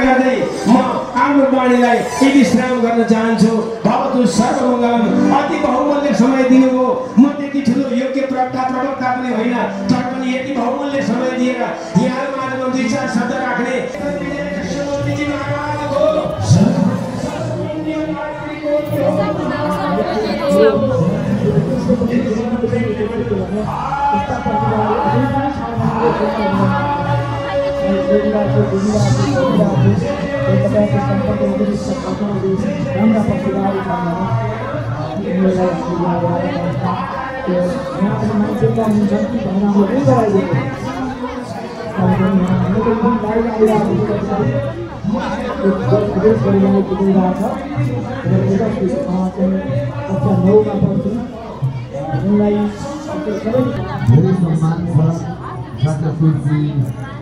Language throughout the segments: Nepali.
गर्दै म आफ्नो वाणीलाई विश्राम गर्न चाहन्छु। भवतु सर्वमङ्गलम्। अति बहुमूल्य समय दिनुभयो। म त्यति ठुलो योग्य प्रवक्ता पनि होइन, तर पनि यति बहुमूल्य समय दिएर यहाँहरूमा म 2-4 शब्द राख्ने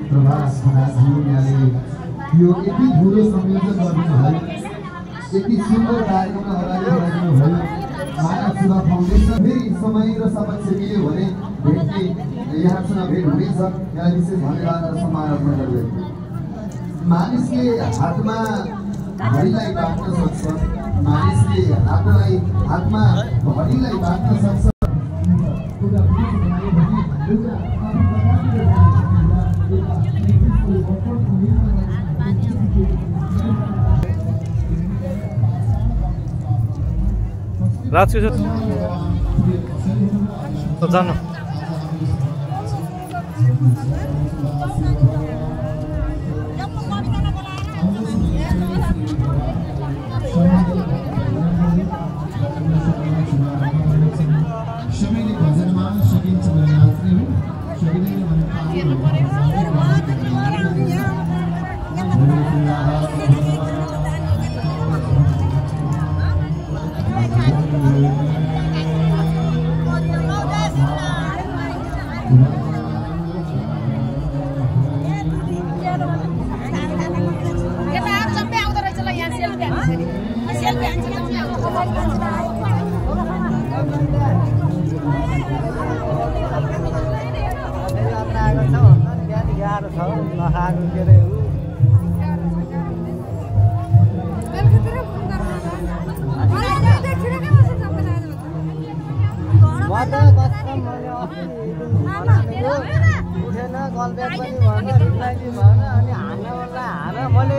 प्रभास खनालजी यो यति ठुलो संयोजन गर्नुभयो, यति सुन्दर कार्यक्रममा अगाडि बढाइदिनुभयो। मानव सेवा फाउन्डेसन फेरि समय र सापेक्ष मिल्यो भने भेट्ने यहाँसँग भेट हुनेछ। यहाँ विशेष धन्यवाद र सम्मान अर्पण गर्दै मानिसले हातमा घडीलाई बाँड्न सक्छ, मानिसले हातमा घडीलाई बाँड्न सक्छ। राजकिशोर जानु उठेन, गलब्याग पनि भएन, रिप्लाई पनि भएन, अनि हान्ने बेला हान मैले